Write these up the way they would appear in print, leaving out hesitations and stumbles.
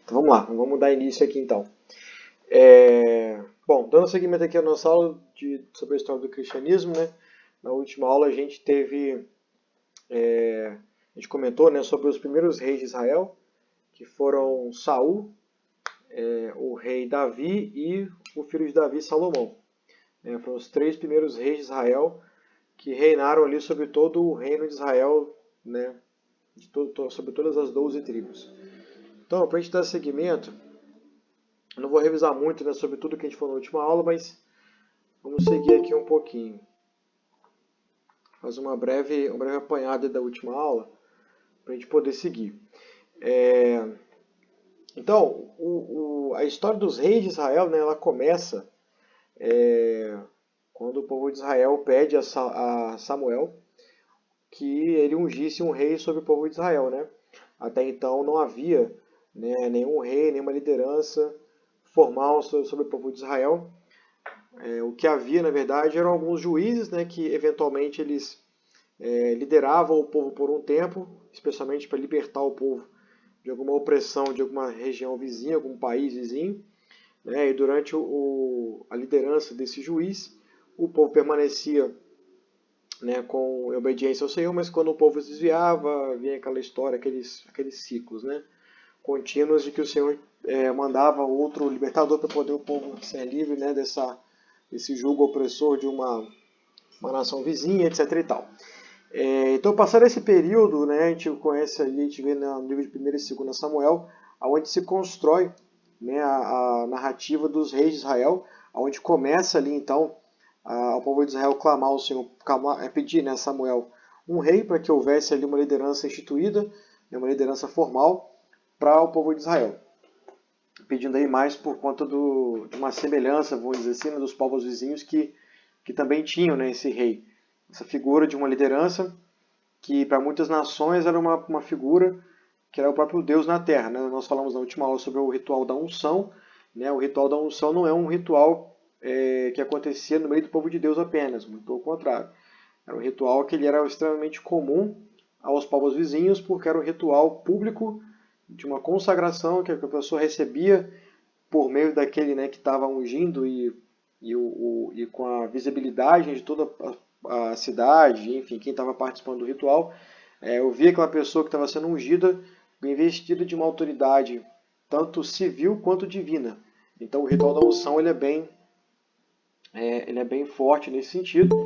Então vamos lá, vamos dar início aqui então. Bom, dando seguimento aqui à nossa aula sobre a história do cristianismo, né? Na última aula a gente teve, a gente comentou, né, sobre os primeiros reis de Israel, que foram Saul, o rei Davi e o filho de Davi, Salomão. Foram os três primeiros reis de Israel que reinaram ali sobre todo o reino de Israel, né, sobre todas as 12 tribos. Então, para a gente dar seguimento, eu não vou revisar muito, né, sobre tudo que a gente falou na última aula, mas vamos seguir aqui um pouquinho. Fazer um breve apanhado da última aula para a gente poder seguir. Então, a história dos reis de Israel, né, ela começa quando o povo de Israel pede a Samuel que ele ungisse um rei sobre o povo de Israel, né? Até então não havia, né, nenhum rei, nenhuma liderança formal sobre o povo de Israel. O que havia, na verdade, eram alguns juízes, né, que eventualmente eles lideravam o povo por um tempo, especialmente para libertar o povo de alguma opressão de alguma região vizinha, algum país vizinho. Né, e durante a liderança desse juiz, o povo permanecia, né, com obediência ao Senhor, mas quando o povo se desviava, vinha aquela história, aqueles ciclos, né, contínuos de que o Senhor mandava outro libertador para poder o povo ser livre, né, desse jugo opressor de uma nação vizinha, etc. e tal. Então, passado esse período, né, a gente conhece ali, a gente vê no livro de 1 e 2 Samuel, onde se constrói, né, a narrativa dos reis de Israel, onde começa ali então o povo de Israel clamar ao Senhor, pedir, né, Samuel um rei para que houvesse ali uma liderança instituída, né, uma liderança formal para o povo de Israel. Pedindo aí mais por conta de uma semelhança, vamos dizer assim, né, dos povos vizinhos que também tinham, né, esse rei. Essa figura de uma liderança que para muitas nações era uma figura que era o próprio Deus na Terra. Né? Nós falamos na última aula sobre o ritual da unção. Né? O ritual da unção não é um ritual que acontecia no meio do povo de Deus apenas, muito pelo contrário. Era um ritual que ele era extremamente comum aos povos vizinhos, porque era um ritual público de uma consagração que a pessoa recebia por meio daquele, né, que estava ungindo e com a visibilidade de toda a cidade, enfim, quem estava participando do ritual, eu via aquela pessoa que estava sendo ungida, investida de uma autoridade tanto civil quanto divina. Então o ritual da unção ele é bem forte nesse sentido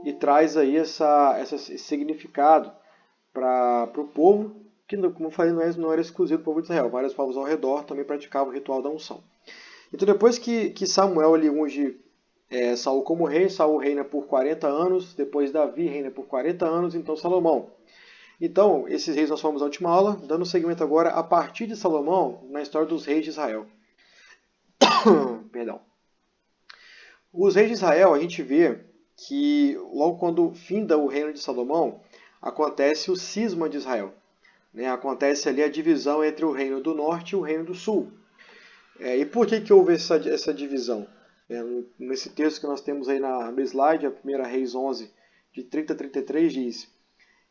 e traz aí esse significado para o povo, que, como eu falei, não era exclusivo do povo de Israel. Vários povos ao redor também praticavam o ritual da unção. Então depois que Samuel ele unge Saul como rei, Saul reina por 40 anos, depois Davi reina por 40 anos, então Salomão. Então, esses reis nós falamos na última aula, dando seguimento agora a partir de Salomão na história dos reis de Israel. Perdão. Os reis de Israel, a gente vê que logo quando finda o reino de Salomão, acontece o cisma de Israel. Né? Acontece ali a divisão entre o reino do norte e o reino do sul. E por que houve essa divisão? Nesse texto que nós temos aí no slide, a 1 Reis 11, de 30 a 33, diz: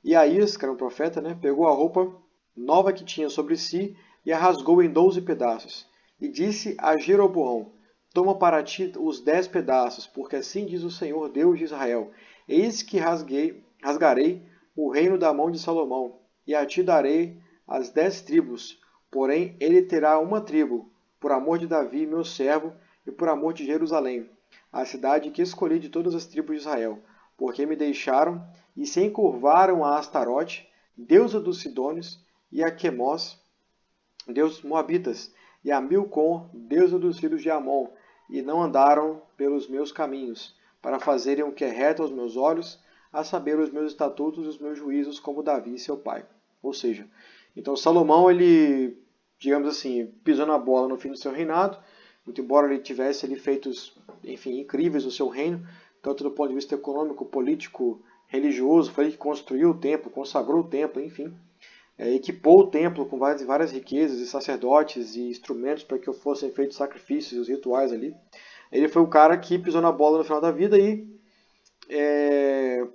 E Aías, que era um profeta, né, pegou a roupa nova que tinha sobre si e a rasgou em 12 pedaços. E disse a Jeroboão: Toma para ti os 10 pedaços, porque assim diz o Senhor Deus de Israel: Eis que rasgarei o reino da mão de Salomão, e a ti darei as 10 tribos. Porém, ele terá uma tribo, por amor de Davi, meu servo, e por amor de Jerusalém, a cidade que escolhi de todas as tribos de Israel, porque me deixaram e se encurvaram a Astarote, deusa dos Sidônios, e a Quemós, deus dos Moabitas, e a Milcom, deusa dos filhos de Amon, e não andaram pelos meus caminhos, para fazerem o que é reto aos meus olhos, a saber, os meus estatutos e os meus juízos, como Davi, seu pai. Ou seja, então Salomão, ele, digamos assim, pisou na bola no fim do seu reinado, muito embora ele tivesse ali feitos, enfim, incríveis no seu reino, tanto do ponto de vista econômico, político, religioso, foi ele que construiu o templo, consagrou o templo, enfim. Equipou o templo com várias riquezas e sacerdotes e instrumentos para que fossem feitos sacrifícios e os rituais ali. Ele foi o cara que pisou na bola no final da vida e,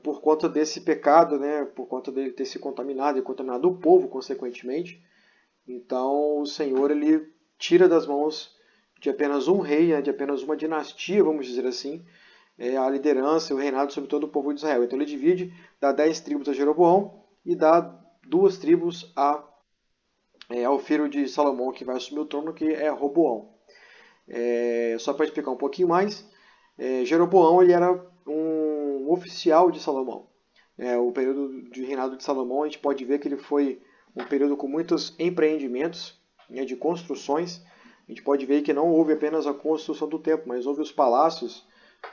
por conta desse pecado, né, por conta dele ter se contaminado e contaminado o povo, consequentemente, então o Senhor ele tira das mãos de apenas um rei, de apenas uma dinastia, vamos dizer assim, a liderança e o reinado sobre todo o povo de Israel. Então ele divide, dá 10 tribos a Jeroboão e dá 2 tribos ao filho de Salomão, que vai assumir o trono, que é Roboão. Só para explicar um pouquinho mais, Jeroboão ele era um oficial de Salomão. O período de reinado de Salomão, a gente pode ver que ele foi um período com muitos empreendimentos, de construções. A gente pode ver que não houve apenas a construção do templo, mas houve os palácios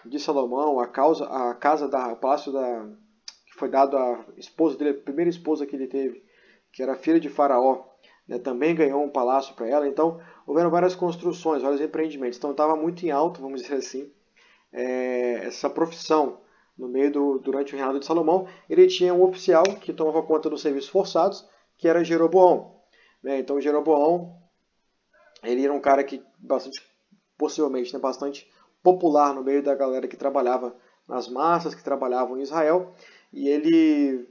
de Salomão, o palácio que foi dado à esposa dele, a primeira esposa que ele teve, que era filha de Faraó, também ganhou um palácio para ela. Então, houveram várias construções, vários empreendimentos. Então, estava muito em alta, vamos dizer assim, essa profissão durante o reinado de Salomão. Ele tinha um oficial que tomava conta dos serviços forçados, que era Jeroboão. Então, Jeroboão, ele era um cara que possivelmente, bastante popular no meio da galera que trabalhava nas massas, que trabalhavam em Israel. E ele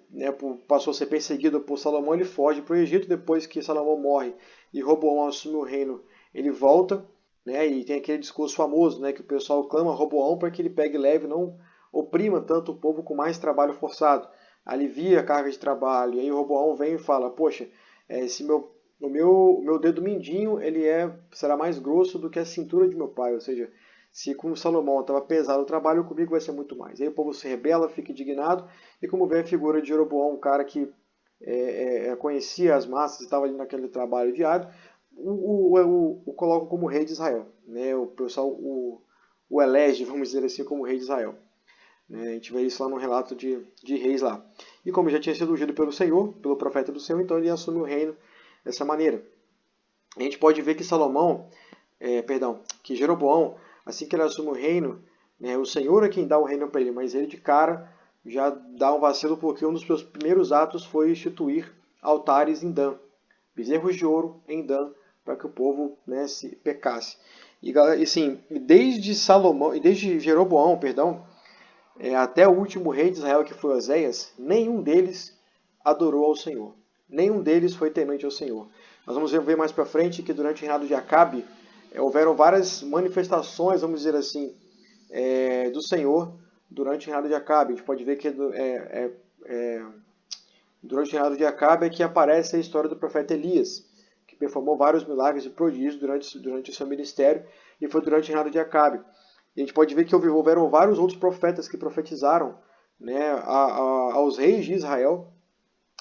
passou a ser perseguido por Salomão, ele foge para o Egito. Depois que Salomão morre e Roboão assume o reino, ele volta, e tem aquele discurso famoso, que o pessoal clama a Roboão para que ele pegue leve, não oprima tanto o povo com mais trabalho forçado, alivia a carga de trabalho. E aí Roboão vem e fala, poxa, se o meu dedo mindinho será mais grosso do que a cintura de meu pai, ou seja, se com Salomão estava pesado o trabalho, comigo vai ser muito mais. Aí o povo se rebela, fica indignado, e como vê a figura de Jeroboão, um cara que conhecia as massas, estava ali naquele trabalho diário, o colocam como rei de Israel. O pessoal o elege, vamos dizer assim, como rei de Israel. A gente vê isso lá no relato de reis lá. E como já tinha sido ungido pelo Senhor, pelo profeta do Senhor, então ele assume o reino dessa maneira. A gente pode ver que que Jeroboão, assim que ele assume o reino, o Senhor é quem dá o reino para ele, mas ele de cara já dá um vacilo, porque um dos seus primeiros atos foi instituir altares em Dan, bezerros de ouro em Dan, para que o povo se pecasse. E assim, desde Jeroboão, até o último rei de Israel, que foi Oséias, nenhum deles adorou ao Senhor. Nenhum deles foi temente ao Senhor. Nós vamos ver mais para frente que durante o reinado de Acabe, houveram várias manifestações, vamos dizer assim, do Senhor durante o reinado de Acabe. A gente pode ver que durante o reinado de Acabe é que aparece a história do profeta Elias, que performou vários milagres e prodígios durante o seu ministério, e foi durante o reinado de Acabe. E a gente pode ver que houveram vários outros profetas que profetizaram aos reis de Israel.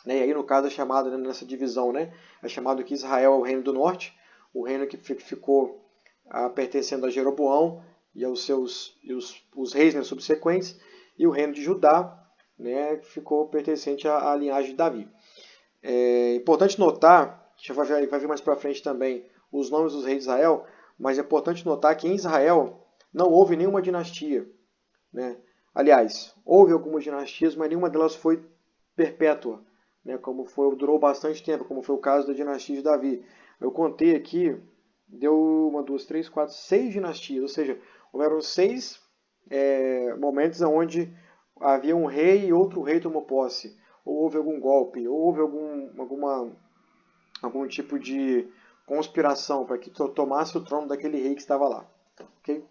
E aí, no caso, é chamado, nessa divisão, é chamado que Israel é o reino do norte, o reino que ficou pertencendo a Jeroboão e os reis subsequentes, e o reino de Judá, que ficou pertencente à linhagem de Davi. É importante notar, que vai vir mais para frente também, os nomes dos reis de Israel, mas é importante notar que em Israel não houve nenhuma dinastia. Aliás, houve algumas dinastias, mas nenhuma delas foi perpétua, durou bastante tempo, como foi o caso da dinastia de Davi. Eu contei aqui, deu 1, 2, 3, 4, 6 dinastias, ou seja, houveram 6 momentos onde havia um rei e outro rei tomou posse, ou houve algum golpe, ou houve algum tipo de conspiração para que tomasse o trono daquele rei que estava lá. Okay?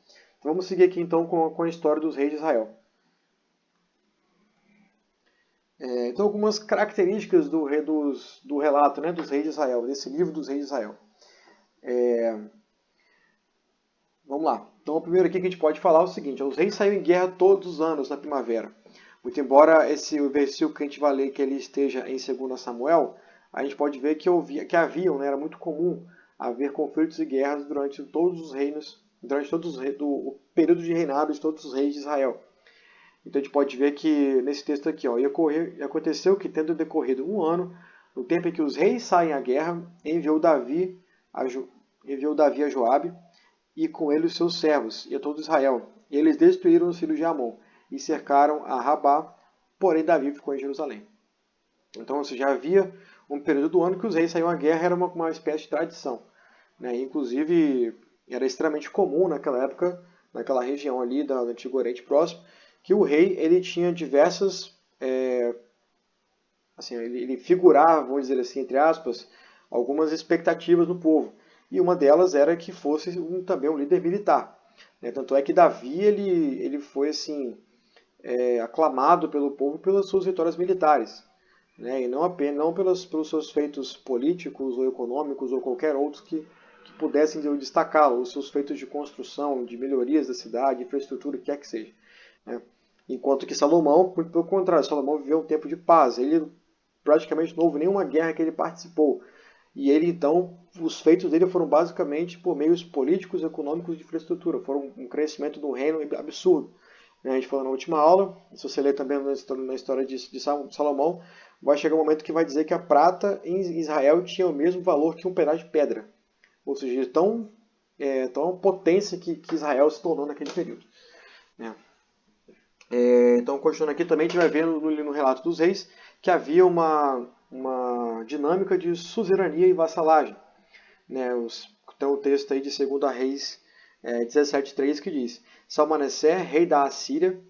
Vamos seguir aqui então com a história dos reis de Israel. Então, algumas características do relato dos reis de Israel, desse livro dos reis de Israel. Vamos lá. Então, o primeiro aqui que a gente pode falar é o seguinte: os reis saíram em guerra todos os anos na primavera. Muito embora o versículo que a gente vai ler que ele esteja em 2 Samuel, a gente pode ver que haviam, era muito comum haver conflitos e guerras durante todos os reinos, durante o período de reinado de todos os reis de Israel. Então a gente pode ver que nesse texto aqui, e aconteceu que, tendo decorrido um ano, no tempo em que os reis saem à guerra, enviou Davi a Joabe, e com ele os seus servos, e a todo Israel. E eles destruíram os filhos de Amon, e cercaram a Rabá, porém Davi ficou em Jerusalém. Então, já havia um período do ano que os reis saíam à guerra, era uma espécie de tradição. Inclusive, era extremamente comum naquela época, naquela região ali do Antigo Oriente Próximo, que o rei ele tinha diversas, ele figurava, vamos dizer assim, entre aspas, algumas expectativas no povo. e uma delas era que fosse também um líder militar. Né? Tanto é que Davi ele foi assim aclamado pelo povo pelas suas vitórias militares, né? E não apenas não pelos seus feitos políticos ou econômicos ou qualquer outros que pudessem destacá-lo, os seus feitos de construção, de melhorias da cidade, infraestrutura, o que quer que seja. Né? Enquanto que Salomão, muito pelo contrário, Salomão viveu um tempo de paz. Ele praticamente não houve nenhuma guerra que ele participou. E ele, então, os feitos dele foram basicamente por meios políticos, econômicos e de infraestrutura. Foram um crescimento do reino absurdo. A gente falou na última aula, se você ler também na história de Salomão, vai chegar um momento que vai dizer que a prata em Israel tinha o mesmo valor que um pedaço de pedra. Ou seja, tão potência que Israel se tornou naquele período. Né? Então, continuando aqui, também a gente vai ver no relato dos reis que havia uma dinâmica de suzerania e vassalagem. Né? Tem o texto aí de 2 Reis 17:3 que diz: Salmaneser, rei da Assíria,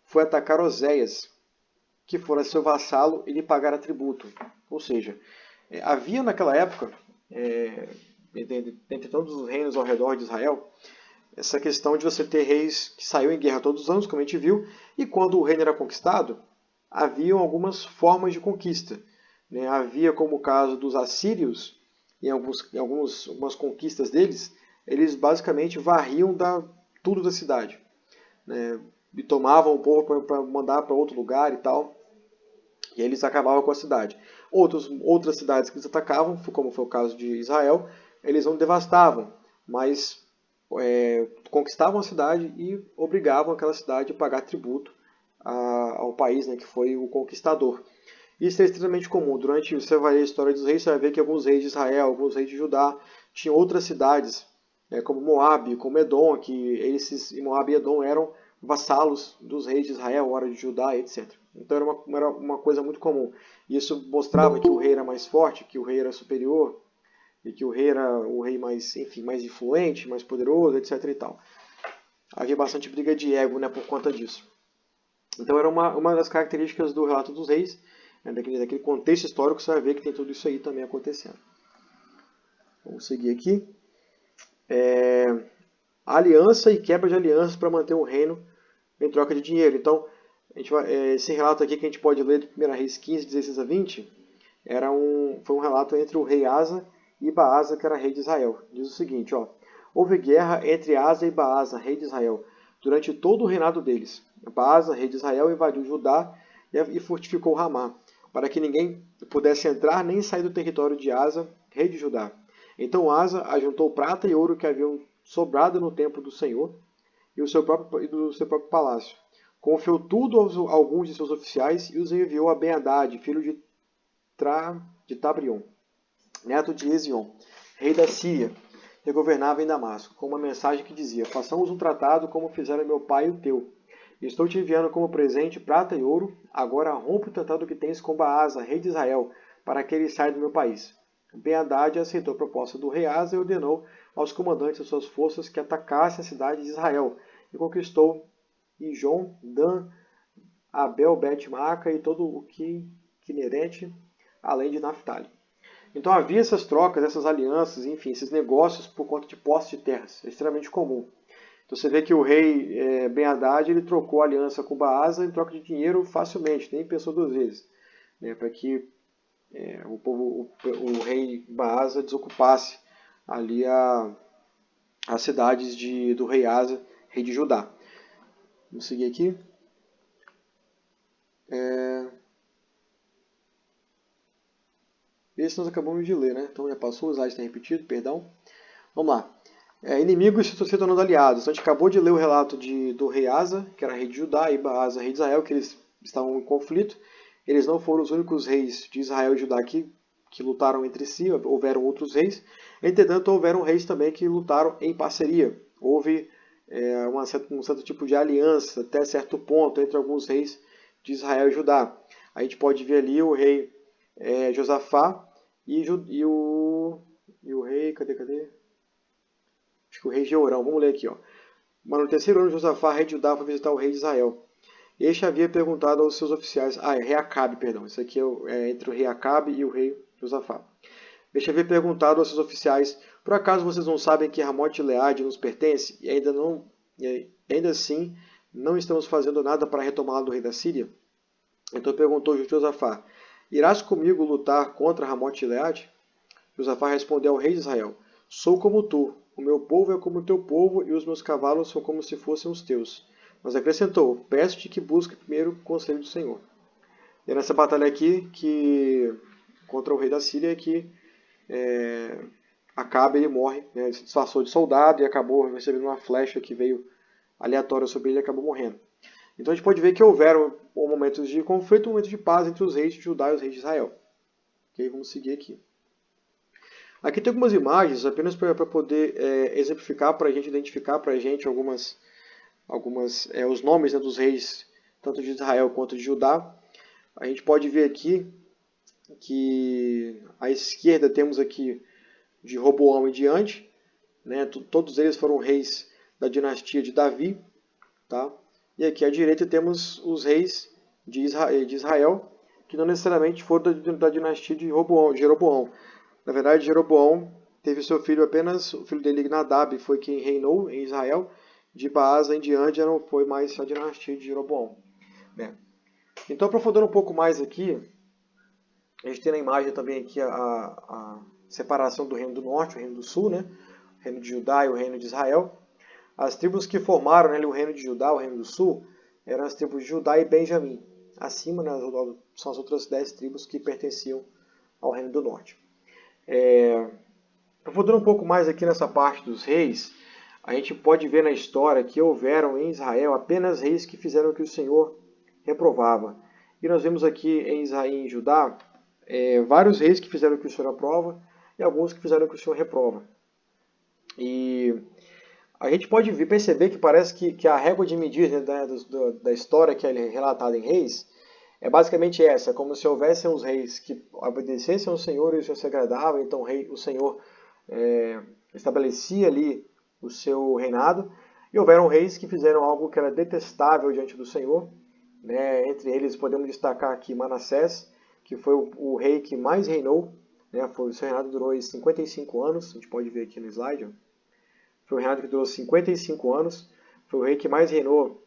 foi atacar Oséias, que fora seu vassalo, e lhe pagara tributo. Ou seja, havia naquela época, entre todos os reinos ao redor de Israel, essa questão de você ter reis que saíam em guerra todos os anos, como a gente viu, e quando o reino era conquistado, haviam algumas formas de conquista. Né? Havia como o caso dos assírios, em algumas conquistas deles, eles basicamente varriam tudo da cidade. Né? E tomavam o povo para mandar para outro lugar e tal. E eles acabavam com a cidade. Outras cidades que eles atacavam, como foi o caso de Israel, eles não devastavam, mas conquistavam a cidade e obrigavam aquela cidade a pagar tributo ao país, né, que foi o conquistador. Isso é extremamente comum. Durante você vai ler a história dos reis, você vai ver que alguns reis de Israel, alguns reis de Judá, tinham outras cidades, como Moabe, como Edom, que Moabe e Edom eram vassalos dos reis de Israel, hora de Judá, etc. Então era uma coisa muito comum. Isso mostrava que o rei era mais forte, que o rei era superior, e que o rei era o rei mais, enfim, mais influente, mais poderoso, etc. e tal. Havia bastante briga de ego, né, por conta disso. Então era uma das características do relato dos reis, né, daquele contexto histórico, você vai ver que tem tudo isso aí também acontecendo. Vamos seguir aqui. Aliança e quebra de alianças para manter o reino em troca de dinheiro. Então, esse relato aqui que a gente pode ler de 1 Reis 15, 16 a 20, foi um relato entre o rei Asa e Baasa, que era rei de Israel. Diz o seguinte, houve guerra entre Asa e Baasa, rei de Israel, durante todo o reinado deles. Baasa, rei de Israel, invadiu Judá e fortificou Ramá, para que ninguém pudesse entrar nem sair do território de Asa, rei de Judá. Então Asa ajuntou prata e ouro que haviam sobrado no templo do Senhor e do seu próprio palácio. Confiou tudo a alguns de seus oficiais e os enviou a Ben-Hadad, filho de Tabrion, neto de Ezion, rei da Síria, que governava em Damasco, com uma mensagem que dizia: façamos um tratado como fizeram meu pai e o teu. Estou te enviando como presente prata e ouro, agora rompe o tratado que tens com Baasa, rei de Israel, para que ele saia do meu país. Ben-Hadad aceitou a proposta do rei Asa e ordenou aos comandantes de suas forças que atacassem a cidade de Israel, e conquistou Ijon, Dan, Abel, Bet-Maca e todo o Quinerete, além de Naphtali. Então havia essas trocas, essas alianças, enfim, esses negócios por conta de posse de terras. É extremamente comum. Então você vê que o rei Ben-Hadad ele trocou a aliança com Baasa em troca de dinheiro facilmente, nem pensou duas vezes, né, para que o rei Baasa desocupasse ali as cidades do rei Asa, rei de Judá. Vamos seguir aqui. Esse nós acabamos de ler, né? Então já passou, o slide está repetido, perdão. Vamos lá. Inimigos se tornando aliados. Então, a gente acabou de ler o relato do rei Asa, que era rei de Judá, e Baasa, rei de Israel, que eles estavam em conflito. Eles não foram os únicos reis de Israel e Judá que lutaram entre si, houveram outros reis. Entretanto, houveram reis também que lutaram em parceria. Houve um certo tipo de aliança, até certo ponto, entre alguns reis de Israel e Judá. A gente pode ver ali o rei Josafá e o rei... Cadê? Acho que o rei Jeorão. Vamos ler aqui. Mas no terceiro ano de Josafá, rei de Judá, foi visitar o rei de Israel. Este havia perguntado aos seus oficiais... rei Acabe, perdão. Isso aqui é entre o rei Acabe e o rei Josafá. Este havia perguntado aos seus oficiais Por acaso vocês não sabem que Ramote Gileade nos pertence e ainda assim não estamos fazendo nada para retomá-la do rei da Síria? Então perguntou Josafá: Irás comigo lutar contra Ramote Gileade? Josafá respondeu ao rei de Israel: Sou como tu, o meu povo é como o teu povo e os meus cavalos são como se fossem os teus. Mas acrescentou: Peço-te que busque primeiro o conselho do Senhor. E é nessa batalha aqui contra o rei da Síria que Acabe ele morre, né? Ele se disfarçou de soldado e acabou recebendo uma flecha que veio aleatória sobre ele e acabou morrendo. Então a gente pode ver que houveram momentos de conflito, momentos de paz entre os reis de Judá e os reis de Israel. Ok, vamos seguir aqui. Aqui tem algumas imagens apenas para poder exemplificar para a gente, identificar para a gente os nomes, né, dos reis, tanto de Israel quanto de Judá. A gente pode ver aqui que à esquerda temos aqui de Roboão em diante, né, todos eles foram reis da dinastia de Davi, tá? E aqui à direita temos os reis de Israel, que não necessariamente foram da dinastia de Jeroboão. Na verdade, Jeroboão teve seu filho apenas, o filho dele, Nadab, foi quem reinou em Israel. De Baasa em diante já não foi mais a dinastia de Jeroboão, né? Então, aprofundando um pouco mais aqui, a gente tem na imagem também aqui a separação do reino do norte e o reino do sul, né? O reino de Judá e o reino de Israel. As tribos que formaram, né, o reino de Judá, o reino do sul, eram as tribos de Judá e Benjamim. Acima, né, são as outras 10 tribos que pertenciam ao reino do norte. Aprofundando um pouco mais aqui nessa parte dos reis, a gente pode ver na história que houveram em Israel apenas reis que fizeram o que o Senhor reprovava. E nós vemos aqui em Judá vários reis que fizeram o que o Senhor aprova e alguns que fizeram o que o Senhor reprova. E a gente pode perceber que parece que a régua de medir, né, da história que é relatada em Reis é basicamente essa, como se houvessem os reis que obedecessem ao Senhor e o Senhor se agradava, então o Senhor estabelecia ali o seu reinado, e houveram reis que fizeram algo que era detestável diante do Senhor, né? Entre eles podemos destacar aqui Manassés, que foi o rei que mais reinou, né? O seu reinado durou 55 anos, a gente pode ver aqui no slide, ó. Foi o reinado que durou 55 anos, foi o rei que mais reinou,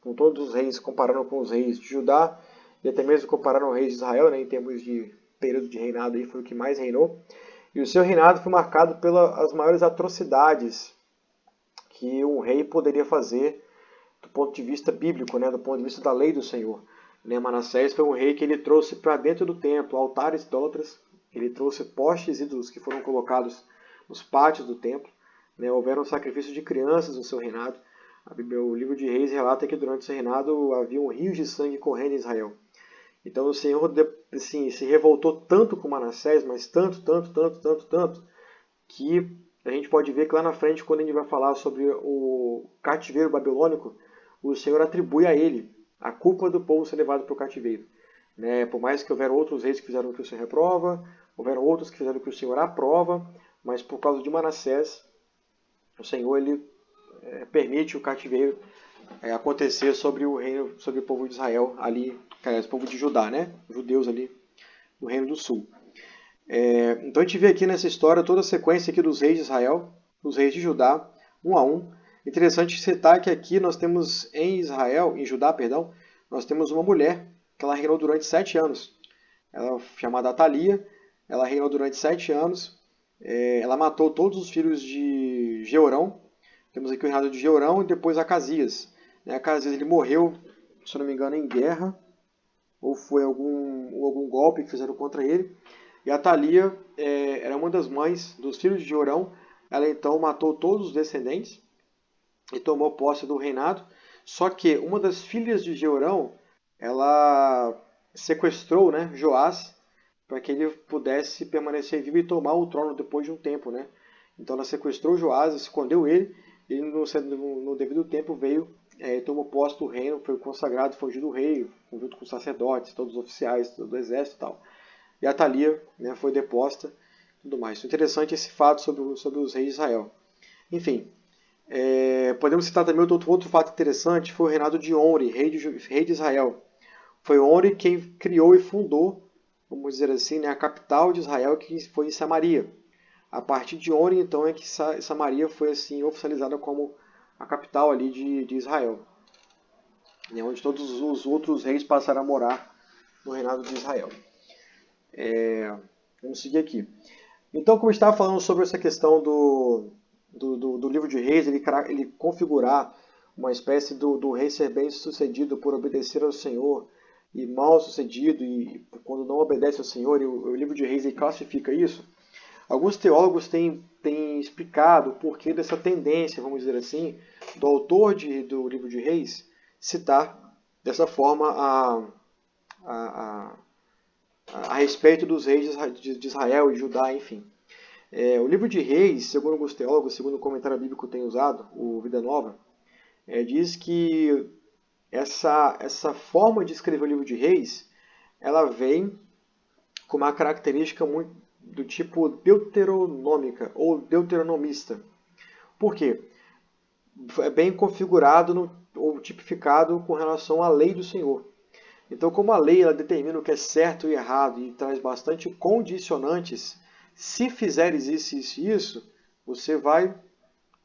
com todos os reis, comparando com os reis de Judá, e até mesmo comparando com os reis de Israel, né, em termos de período de reinado, aí, foi o que mais reinou. E o seu reinado foi marcado pelas maiores atrocidades que um rei poderia fazer do ponto de vista bíblico, né, do ponto de vista da lei do Senhor. Manassés foi um rei que ele trouxe para dentro do templo altares idólatras, ele trouxe postes ídolos que foram colocados nos pátios do templo, né, houveram sacrifícios de crianças no seu reinado. O livro de Reis relata que durante seu reinado havia rios de sangue correndo em Israel. Então o Senhor assim, se revoltou tanto com Manassés, mas tanto, que a gente pode ver que lá na frente, quando a gente vai falar sobre o cativeiro babilônico, o Senhor atribui a ele a culpa do povo ser levado para o cativeiro. Né? Por mais que houveram outros reis que fizeram o que o Senhor reprova, houveram outros que fizeram o que o Senhor aprova, mas por causa de Manassés, o Senhor ele permite o cativeiro acontecer sobre o reino, sobre o povo de Israel ali, o povo de Judá, né? Os judeus ali no reino do sul. Então a gente vê aqui nessa história toda a sequência aqui dos reis de Israel, dos reis de Judá, um a um. Interessante citar que aqui nós temos em Judá, nós temos uma mulher que ela reinou durante 7 anos. Ela chamada Atalia, ela reinou durante 7 anos. Ela matou todos os filhos de Jeorão. Temos aqui o reinado de Jeorão e depois Acasias. Acasias ele morreu, se não me engano, em guerra, ou foi algum golpe que fizeram contra ele. E Atalia era uma das mães dos filhos de Jeorão. Ela então matou todos os descendentes e tomou posse do reinado. Só que uma das filhas de Jeorão, ela sequestrou, né, Joás, para que ele pudesse permanecer vivo e tomar o trono depois de um tempo, né? Então ela sequestrou Joás, escondeu ele, e no devido tempo veio e tomou posse do reino, foi consagrado, foi ungido rei, junto com os sacerdotes, todos os oficiais do exército e tal. E Atalia, né, foi deposta e tudo mais. Interessante esse fato sobre os reis de Israel. Enfim, podemos citar também outro fato interessante, foi o reinado de Omri, rei de Israel. Foi Omri quem criou e fundou, vamos dizer assim, né, a capital de Israel, que foi em Samaria. A partir de onde, então, é que Samaria foi assim oficializada como a capital ali de Israel, né, onde todos os outros reis passaram a morar no reinado de Israel. Vamos seguir aqui. Então, como eu estava falando sobre essa questão do livro de reis, ele configurar uma espécie do rei ser bem sucedido por obedecer ao Senhor e mal sucedido e quando não obedece ao Senhor, e o livro de reis ele classifica isso. Alguns teólogos têm explicado o porquê dessa tendência, vamos dizer assim, do autor do livro de reis citar dessa forma a respeito dos reis de Israel e Judá, enfim. O livro de Reis, segundo alguns teólogos, segundo o comentário bíblico que tem usado, o Vida Nova, diz que essa forma de escrever o livro de Reis, ela vem com uma característica muito do tipo deuteronômica ou deuteronomista. Por quê? É bem configurado ou tipificado com relação à lei do Senhor. Então, como a lei ela determina o que é certo e errado e traz bastante condicionantes, se fizeres isso, isso e isso, você vai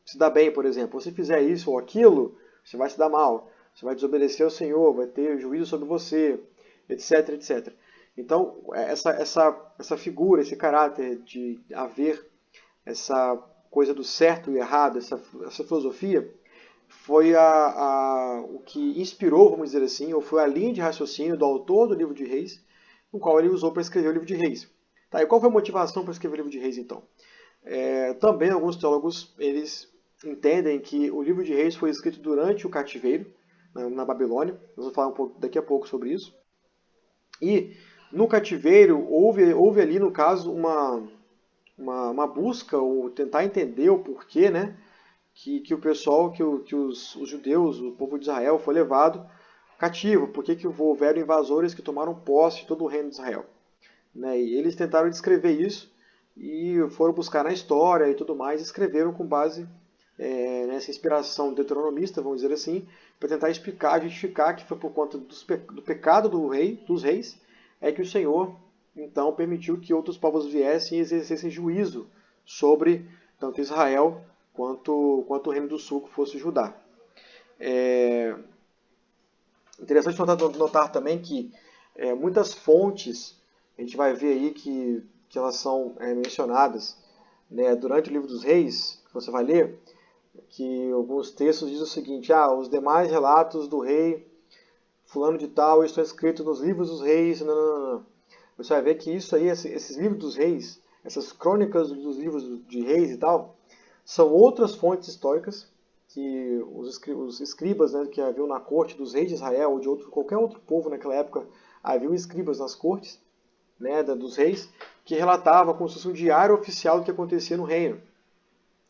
se dar bem, por exemplo. Se fizer isso ou aquilo, você vai se dar mal. Você vai desobedecer ao Senhor, vai ter juízo sobre você, etc, etc. Então, essa figura, esse caráter de haver essa coisa do certo e errado, essa filosofia, foi o que inspirou, vamos dizer assim, ou foi a linha de raciocínio do autor do livro de Reis, no qual ele usou para escrever o livro de Reis. Tá, e qual foi a motivação para escrever o livro de Reis, então? Também alguns teólogos eles entendem que o livro de Reis foi escrito durante o cativeiro, na Babilônia. Nós vamos falar daqui a pouco sobre isso. E no cativeiro houve ali, no caso, uma busca, ou tentar entender o porquê, né? Que o pessoal, que os judeus, o povo de Israel, foi levado cativo. Por que houveram invasores que tomaram posse de todo o reino de Israel? Né? E eles tentaram descrever isso e foram buscar na história e tudo mais, e escreveram com base nessa inspiração deuteronomista, vamos dizer assim, para tentar explicar, justificar que foi por conta do pecado dos reis, é que o Senhor, então, permitiu que outros povos viessem e exercessem juízo sobre tanto Israel quanto o reino do sul, que fosse Judá. Interessante notar também que muitas fontes, a gente vai ver aí que elas são mencionadas, né, durante o livro dos reis, que você vai ler, que alguns textos dizem o seguinte: os demais relatos do rei fulano de tal estão escritos nos livros dos reis, não. Você vai ver que isso aí, esses livros dos reis, essas crônicas dos livros de reis e tal, são outras fontes históricas que os escribas, né, que haviam na corte dos reis de Israel ou de qualquer outro povo naquela época, haviam escribas nas cortes, né, dos reis, que relatavam como se fosse um diário oficial do que acontecia no reino.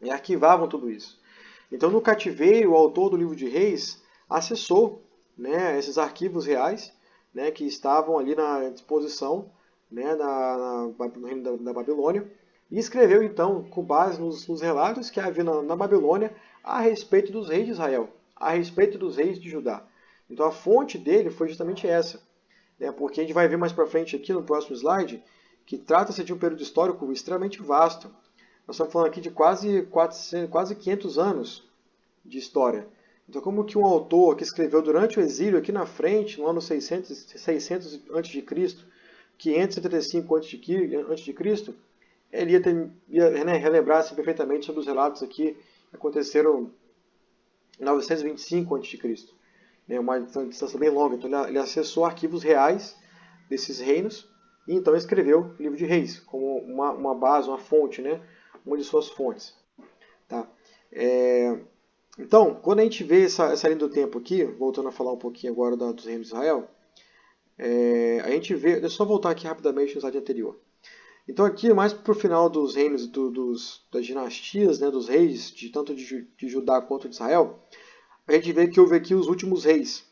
E arquivavam tudo isso. Então, no cativeiro, o autor do livro de Reis acessou, né, esses arquivos reais, né, que estavam ali na disposição, né, no reino da Babilônia, e escreveu, então, com base nos relatos que havia na Babilônia a respeito dos reis de Israel, a respeito dos reis de Judá. Então, a fonte dele foi justamente essa, né, porque a gente vai ver mais para frente aqui no próximo slide que trata-se de um período histórico extremamente vasto. Nós estamos falando aqui de quase 500 anos de história. Então, como que um autor que escreveu durante o exílio, aqui na frente, no ano 600 a.C., 575 a.C., ele ia relembrar assim, perfeitamente sobre os relatos aqui que aconteceram em 925 a.C., né, uma distância bem longa. Então, ele acessou arquivos reais desses reinos e então escreveu o livro de Reis, como uma base, uma fonte, né, uma de suas fontes. Tá? Então, quando a gente vê essa linha do tempo aqui, voltando a falar um pouquinho agora dos reinos de Israel, a gente vê, deixa eu só voltar aqui rapidamente no slide anterior. Então aqui, mais para o final dos reinos, das dinastias, né, dos reis, tanto de Judá quanto de Israel, a gente vê que houve aqui os últimos reis.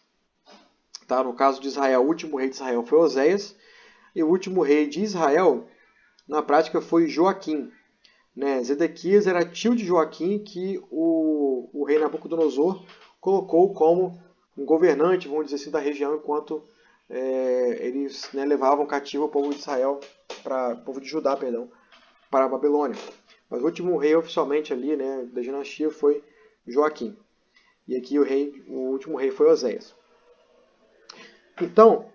Tá? No caso de Israel, o último rei de Israel foi Oséias, e o último rei de Israel, na prática, foi Joaquim. Né? Zedequias era tio de Joaquim, que o rei Nabucodonosor colocou como um governante, vamos dizer assim, da região, enquanto eles, né, levavam cativo o povo de Israel, o povo de Judá, perdão, para a Babilônia. Mas o último rei oficialmente ali, né, da dinastia foi Joaquim. E aqui o último rei foi Oséias. Então,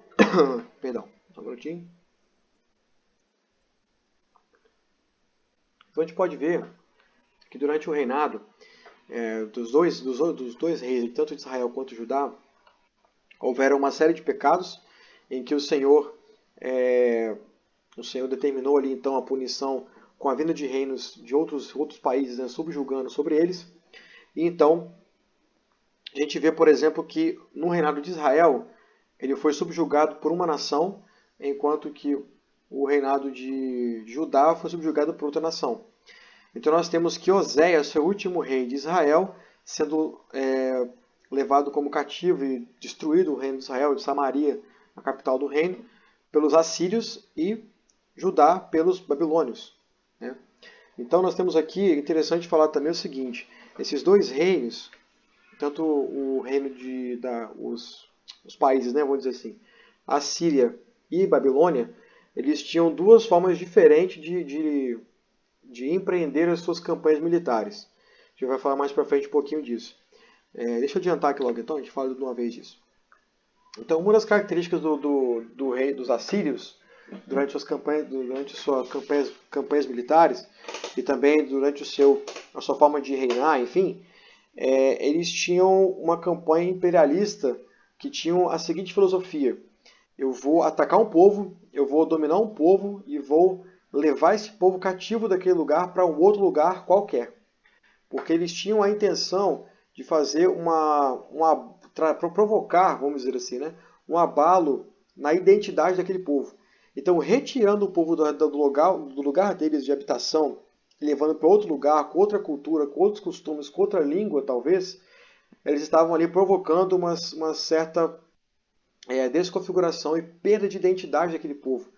perdão, só um minutinho. Então a gente pode ver que durante o reinado dos dois reis, tanto de Israel quanto de Judá, houveram uma série de pecados em que o Senhor determinou ali então a punição com a vinda de reinos de outros países, né, subjugando sobre eles. E então a gente vê, por exemplo, que no reinado de Israel ele foi subjugado por uma nação, enquanto que o reinado de Judá foi subjugado por outra nação. Então nós temos que Oséias foi o último rei de Israel, sendo levado como cativo e destruído o reino de Israel, de Samaria, a capital do reino, pelos assírios, e Judá pelos babilônios, né? Então nós temos aqui, é interessante falar também o seguinte, esses dois reinos, tanto o reino os países, né, vamos dizer assim, Assíria e Babilônia, eles tinham duas formas diferentes de empreender as suas campanhas militares. A gente vai falar mais para frente um pouquinho disso. Deixa eu adiantar aqui logo então, a gente fala de uma vez disso. Então, uma das características do rei dos assírios durante suas campanhas militares e também durante a sua forma de reinar, enfim, eles tinham uma campanha imperialista que tinham a seguinte filosofia: eu vou atacar um povo, eu vou dominar um povo e vou levar esse povo cativo daquele lugar para um outro lugar qualquer. Porque eles tinham a intenção de fazer provocar, vamos dizer assim, né, um abalo na identidade daquele povo. Então, retirando o povo do lugar deles de habitação, levando para outro lugar, com outra cultura, com outros costumes, com outra língua, talvez, eles estavam ali provocando uma certa desconfiguração e perda de identidade daquele povo,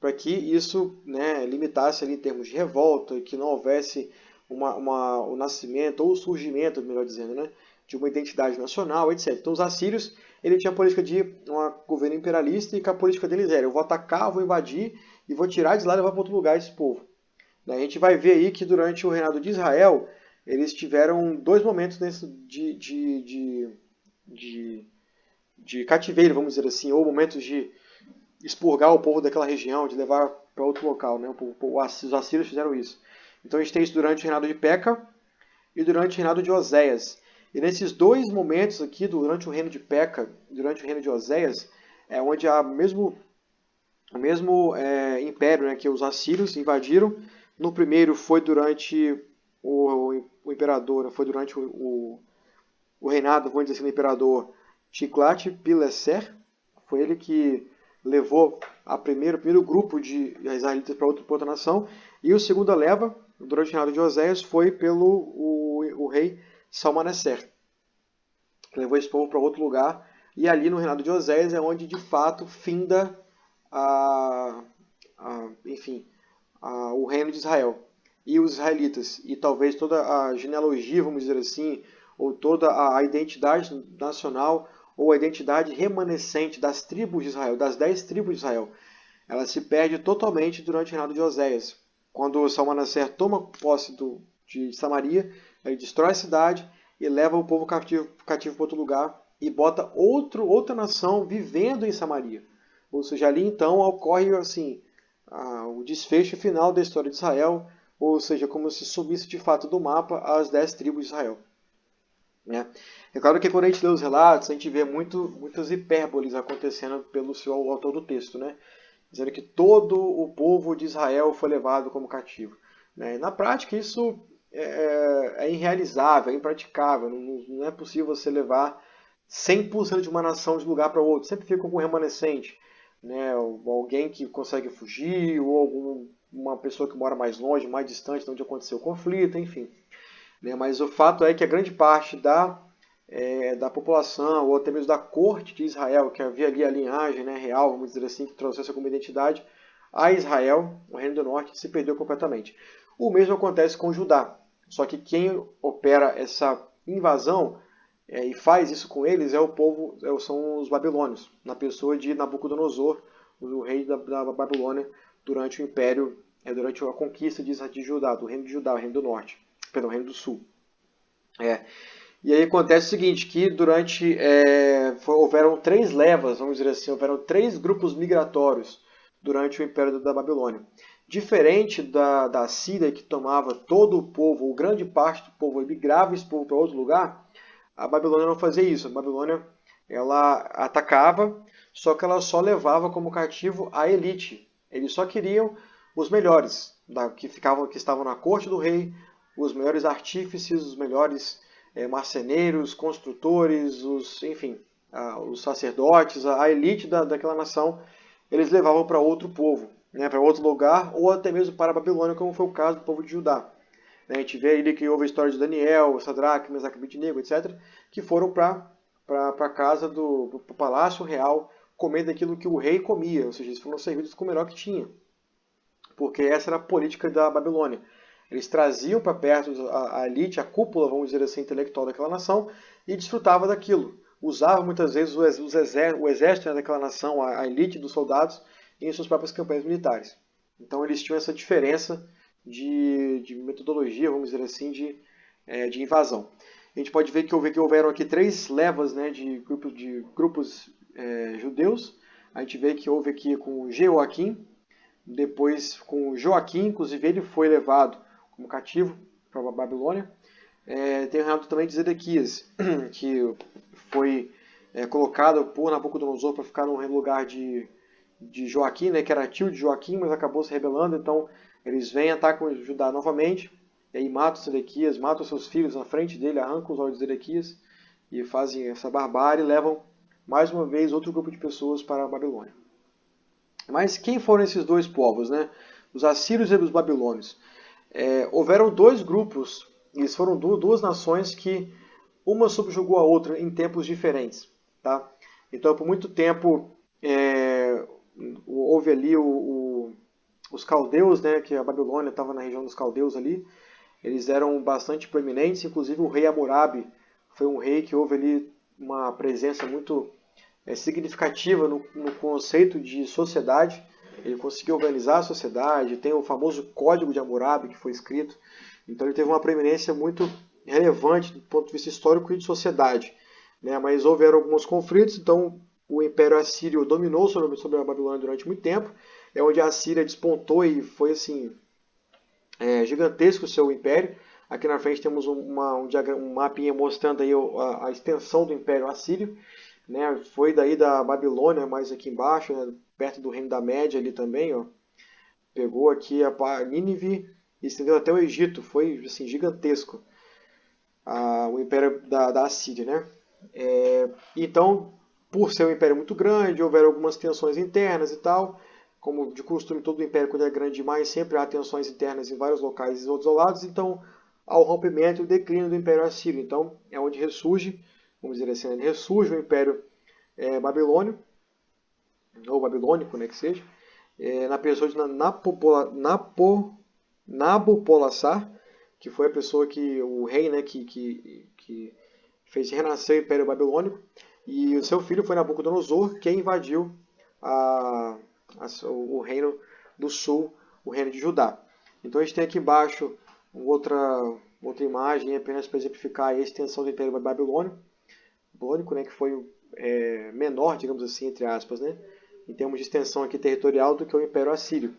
para que isso, né, limitasse ali em termos de revolta, e que não houvesse o nascimento ou o surgimento, melhor dizendo, né, de uma identidade nacional, etc. Então os assírios, ele tinha a política de um governo imperialista, e que a política deles era: eu vou atacar, vou invadir e vou tirar de lá e levar para outro lugar esse povo. A gente vai ver aí que durante o reinado de Israel, eles tiveram dois momentos de cativeiro, vamos dizer assim, ou momentos de expurgar o povo daquela região, de levar para outro local, né? Os assírios fizeram isso. Então a gente tem isso durante o reinado de Peca e durante o reinado de Oséias. E nesses dois momentos aqui, durante o reino de Peca e durante o reino de Oséias, é onde há o mesmo império, né, que os assírios invadiram. No primeiro foi durante o imperador, foi durante o reinado, vamos dizer assim, do imperador Tiglat-Pileser. Foi ele que levou o primeiro grupo de israelitas para outra nação. E a segunda leva, durante o reinado de Oséias, foi pelo o rei Salmaneser, que levou esse povo para outro lugar. E ali no reinado de Oséias é onde de fato finda o reino de Israel e os israelitas, e talvez toda a genealogia, vamos dizer assim, ou toda a identidade nacional, ou a identidade remanescente das tribos de Israel, das 10 tribos de Israel, ela se perde totalmente durante o reinado de Oséias. Quando Salmaneser toma posse de Samaria, ele destrói a cidade e leva o povo cativo para outro lugar e bota outra nação vivendo em Samaria. Ou seja, ali então ocorre assim o desfecho final da história de Israel, ou seja, como se sumisse de fato do mapa as 10 tribos de Israel. Né? É claro que quando a gente lê os relatos, a gente vê muitas hipérboles acontecendo pelo autor do texto, né? Dizendo que todo o povo de Israel foi levado como cativo. Né? Na prática, isso é irrealizável, é impraticável. Não é possível você levar 100% de uma nação de um lugar para outro. Sempre fica algum remanescente. Né? Alguém que consegue fugir, ou uma pessoa que mora mais longe, mais distante de onde aconteceu o conflito, enfim. Né? Mas o fato é que a grande parte da população, ou até mesmo da corte de Israel, que havia ali a linhagem, né, real, vamos dizer assim, que trouxesse alguma identidade a Israel, o Reino do Norte, se perdeu completamente. O mesmo acontece com Judá. Só que quem opera essa invasão e faz isso com eles são os babilônios, na pessoa de Nabucodonosor, o rei da Babilônia, durante o Império durante a conquista de Judá, do reino de Judá, o reino do norte, perdão, o reino do sul. E aí acontece o seguinte, que houveram 3 levas, vamos dizer assim, houveram 3 grupos migratórios durante o Império da Babilônia. Diferente da Síria, que tomava todo o povo, ou grande parte do povo, e migrava esse povo para outro lugar, a Babilônia não fazia isso. A Babilônia, ela atacava, só que ela só levava como cativo a elite. Eles só queriam os melhores, que estavam na corte do rei, os melhores artífices, os melhores marceneiros, construtores, enfim, os sacerdotes, a elite daquela nação, eles levavam para outro povo, né, para outro lugar, ou até mesmo para a Babilônia, como foi o caso do povo de Judá. A gente vê ali que houve a história de Daniel, Sadraque, Mesaque e Abednego, etc., que foram para a casa pro palácio real, comer daquilo que o rei comia, ou seja, eles foram servidos com o melhor que tinha, porque essa era a política da Babilônia. Eles traziam para perto a elite, a cúpula, vamos dizer assim, intelectual daquela nação, e desfrutava daquilo. Usavam muitas vezes o exército daquela nação, a elite dos soldados, em suas próprias campanhas militares. Então eles tinham essa diferença de metodologia, vamos dizer assim, de invasão. A gente pode ver que houveram aqui 3 levas, né, de grupos judeus. A gente vê que houve aqui com Jeoaquim, depois com Joaquim, inclusive ele foi levado como cativo para a Babilônia. Tem o relato também de Zedequias, que foi colocado por Nabucodonosor para ficar no lugar de Joaquim, né, que era tio de Joaquim, mas acabou se rebelando. Então eles vêm, atacam Judá novamente, e aí matam Zedequias, matam seus filhos na frente dele, arrancam os olhos de Zedequias e fazem essa barbárie e levam mais uma vez outro grupo de pessoas para a Babilônia. Mas quem foram esses 2 povos, né? Os assírios e os babilônios. Houveram 2 grupos, eles foram 2 nações que uma subjugou a outra em tempos diferentes. Tá? Então, por muito tempo, houve ali os caldeus, né, que a Babilônia estava na região dos caldeus ali. Eles eram bastante proeminentes, inclusive o rei Hammurabi foi um rei que houve ali uma presença muito significativa no conceito de sociedade. Ele conseguiu organizar a sociedade, tem o famoso Código de Hammurabi que foi escrito. Então ele teve uma preeminência muito relevante do ponto de vista histórico e de sociedade. Né? Mas houveram alguns conflitos, então o Império Assírio dominou sobre a Babilônia durante muito tempo. É onde a Assíria despontou e foi assim gigantesco o seu império. Aqui na frente temos um mapinha mostrando aí a extensão do Império Assírio. Né? Foi daí da Babilônia, mais aqui embaixo, né? Perto do Reino da Média ali também. Ó. Pegou aqui a Nínive e estendeu até o Egito. Foi assim, gigantesco o Império da Assíria. Né? Então, por ser um império muito grande, houveram algumas tensões internas e tal. Como de costume, todo o império, quando é grande demais, sempre há tensões internas em vários locais isolados. Então, há o rompimento e o declínio do Império Assírio. Então, é onde ressurge, vamos dizer assim, ressurge o Império Babilônio, ou babilônico, né, que seja, na pessoa de Nabopolassar, que foi a pessoa o rei, né, que fez renascer o Império Babilônico, e o seu filho foi Nabucodonosor, que invadiu o reino do sul, o reino de Judá. Então a gente tem aqui embaixo outra imagem apenas para exemplificar a extensão do Império Babilônico, né, que foi menor, digamos assim, entre aspas, né, em termos de extensão aqui territorial do que o Império Assírio.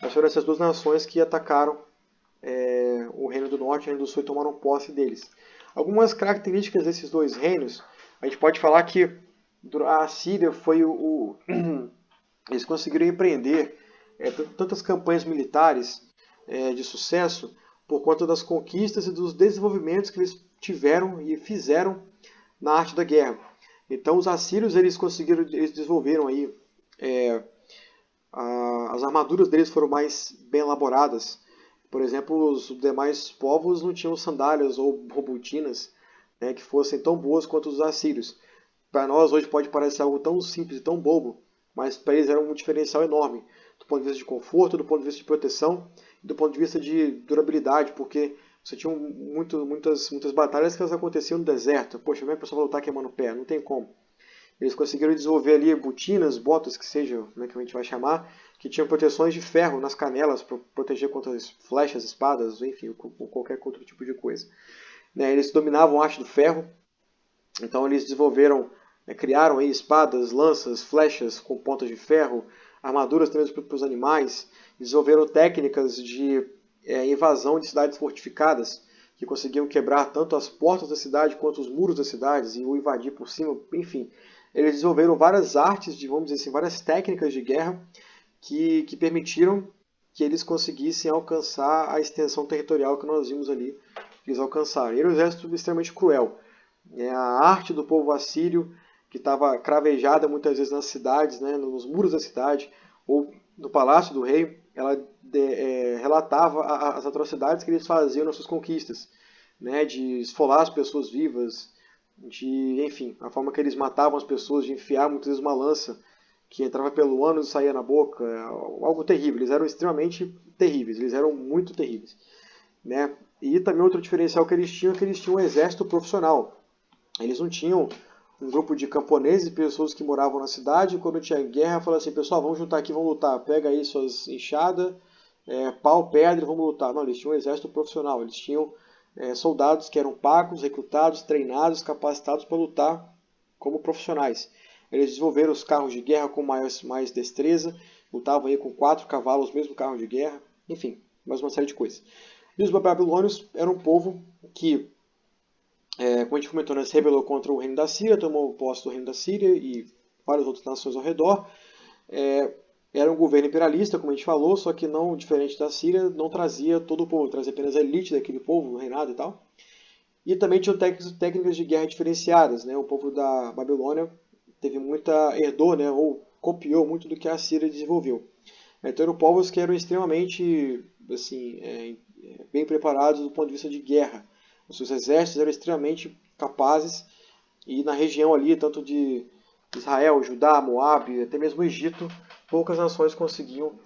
Mas foram essas 2 nações que atacaram o Reino do Norte e o Reino do Sul e tomaram posse deles. Algumas características desses 2 reinos, a gente pode falar que a Assíria foi eles conseguiram empreender tantas campanhas militares de sucesso por conta das conquistas e dos desenvolvimentos que eles tiveram e fizeram na arte da guerra. Então os assírios eles desenvolveram aí as armaduras deles foram mais bem elaboradas. Por exemplo, os demais povos não tinham sandálias ou botinas, né, que fossem tão boas quanto os assírios. Para nós hoje pode parecer algo tão simples e tão bobo, mas para eles era um diferencial enorme, do ponto de vista de conforto, do ponto de vista de proteção, do ponto de vista de durabilidade, porque você tinha muitas batalhas que elas aconteciam no deserto. Poxa, como é que a pessoa vai lutar queimando o pé? Não tem como. Eles conseguiram desenvolver ali botinas, botas, que seja, como é que a gente vai chamar, que tinham proteções de ferro nas canelas para proteger contra as flechas, espadas, enfim, ou qualquer outro tipo de coisa. Né, eles dominavam a arte do ferro, então eles desenvolveram, criaram aí espadas, lanças, flechas com pontas de ferro, armaduras também para os animais, desenvolveram técnicas de invasão de cidades fortificadas, que conseguiam quebrar tanto as portas da cidade quanto os muros das cidades e o invadir por cima, enfim. Eles desenvolveram várias artes, vamos dizer assim, várias técnicas de guerra que permitiram que eles conseguissem alcançar a extensão territorial que nós vimos ali, que eles alcançaram. E era um exército extremamente cruel. A arte do povo assírio, que estava cravejada muitas vezes nas cidades, né, nos muros da cidade, ou no palácio do rei, ela relatava as atrocidades que eles faziam nas suas conquistas, né, de esfolar as pessoas vivas, enfim, a forma que eles matavam as pessoas, de enfiar muitas vezes uma lança que entrava pelo ânus e saía na boca, algo terrível. Eles eram extremamente terríveis, eles eram muito terríveis, né? E também outro diferencial que eles tinham é que eles tinham um exército profissional. Eles não tinham um grupo de camponeses e pessoas que moravam na cidade, e quando tinha guerra, falavam assim, pessoal, vamos juntar aqui, vamos lutar, pega aí suas enxadas, pau, pedra, vamos lutar. Não, eles tinham um exército profissional, eles tinham soldados que eram pagos, recrutados, treinados, capacitados para lutar como profissionais. Eles desenvolveram os carros de guerra com mais destreza, lutavam aí com 4 cavalos, mesmo carro de guerra, enfim, mais uma série de coisas. E os babilônios eram um povo que, como a gente comentou, se rebelou contra o reino da Síria, tomou posse do reino da Síria e várias outras nações ao redor. Era um governo imperialista, como a gente falou, só que não diferente da Síria, não trazia todo o povo, trazia apenas a elite daquele povo, o reinado e tal. E também tinham técnicas de guerra diferenciadas, né? O povo da Babilônia herdou, né, ou copiou muito do que a Síria desenvolveu. Então eram povos que eram extremamente assim, bem preparados do ponto de vista de guerra. Os seus exércitos eram extremamente capazes e na região ali, tanto de Israel, Judá, Moabe, até mesmo o Egito, poucas nações conseguiam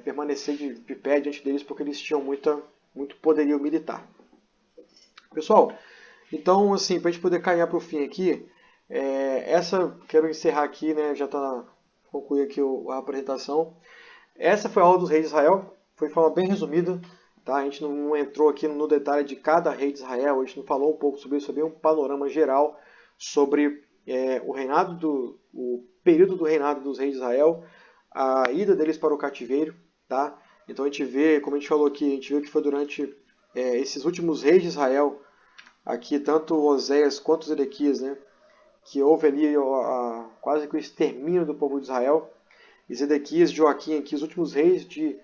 permanecer de pé diante deles porque eles tinham muito poderio militar. Pessoal, então assim, para a gente poder caminhar para o fim aqui, quero encerrar aqui, né, já está concluir aqui a apresentação. Essa foi a aula dos reis de Israel, foi de forma bem resumida, tá? A gente não entrou aqui no detalhe de cada rei de Israel, a gente não falou um pouco sobre isso, sobre um panorama geral sobre o período do reinado dos reis de Israel, a ida deles para o cativeiro, tá? Então a gente vê, como a gente falou aqui, a gente viu que foi durante esses últimos reis de Israel, aqui tanto Oséias quanto Zedequias, né? Que houve ali quase que o extermínio do povo de Israel. E Zedequias e Joaquim, aqui, os últimos reis de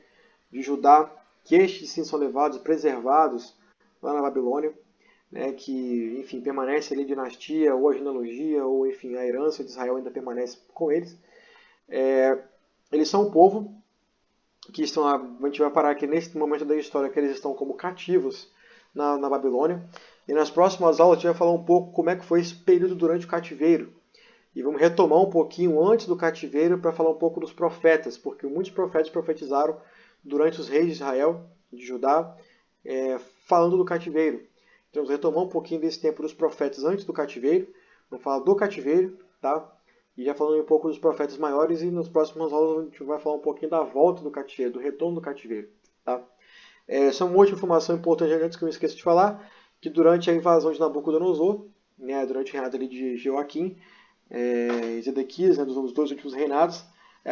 Judá, que estes sim são levados, preservados lá na Babilônia, né, que, enfim, permanece ali a dinastia, ou a genealogia, ou, enfim, a herança de Israel ainda permanece com eles. Eles são um povo que estão, a gente vai parar aqui nesse momento da história que eles estão como cativos na Babilônia. E nas próximas aulas a gente vai falar um pouco como é que foi esse período durante o cativeiro. E vamos retomar um pouquinho antes do cativeiro para falar um pouco dos profetas, porque muitos profetas profetizaram durante os reis de Israel, de Judá, falando do cativeiro. Então vamos retomar um pouquinho desse tempo dos profetas antes do cativeiro, vamos falar do cativeiro, tá? E já falando um pouco dos profetas maiores, e nas próximas aulas a gente vai falar um pouquinho da volta do cativeiro, do retorno do cativeiro, tá? Essa é uma outra informação importante antes que eu me esqueça de falar, que durante a invasão de Nabucodonosor, né, durante o reinado ali de Joaquim, Zedequias, né, dos 2 últimos reinados,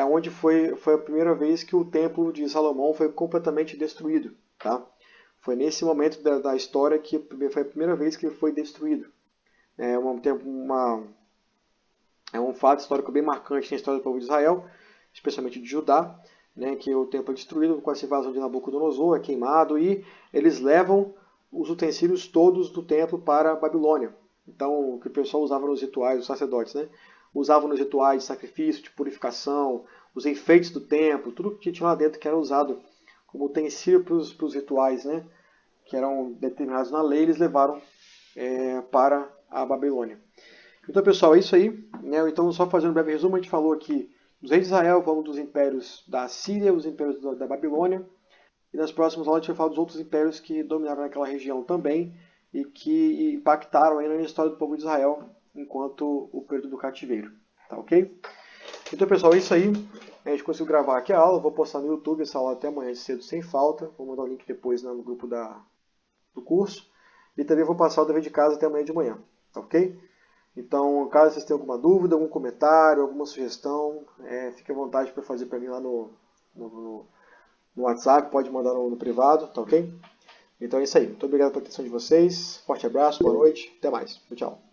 onde foi a primeira vez que o templo de Salomão foi completamente destruído. Tá? Foi nesse momento da história que foi a primeira vez que ele foi destruído. É um fato histórico bem marcante na história do povo de Israel, especialmente de Judá, né, que o templo é destruído com essa invasão de Nabucodonosor, é queimado, e eles levam os utensílios todos do templo para a Babilônia. Então, o que o pessoal usava nos rituais, os sacerdotes, né? Usavam nos rituais de sacrifício, de purificação, os enfeites do templo, tudo que tinha lá dentro que era usado como utensílio para os rituais, né? Que eram determinados na lei, eles levaram para a Babilônia. Então, pessoal, é isso aí. Né? Então, só fazendo um breve resumo, a gente falou aqui dos reis de Israel, falamos dos impérios da Síria, os impérios da Babilônia. E nas próximas aulas a gente vai falar dos outros impérios que dominaram naquela região também e que impactaram ainda na história do povo de Israel enquanto o período do cativeiro. Tá ok? Então, pessoal, é isso aí. A gente conseguiu gravar aqui a aula. Vou postar no YouTube essa aula até amanhã cedo, sem falta. Vou mandar o link depois, né, no grupo do curso. E também vou passar o dever de casa até amanhã de manhã. Tá ok? Então, caso vocês tenham alguma dúvida, algum comentário, alguma sugestão, fique à vontade para fazer para mim lá no WhatsApp. Pode mandar no privado, tá ok? Então é isso aí. Muito obrigado pela atenção de vocês. Forte abraço, boa noite. Até mais. Tchau.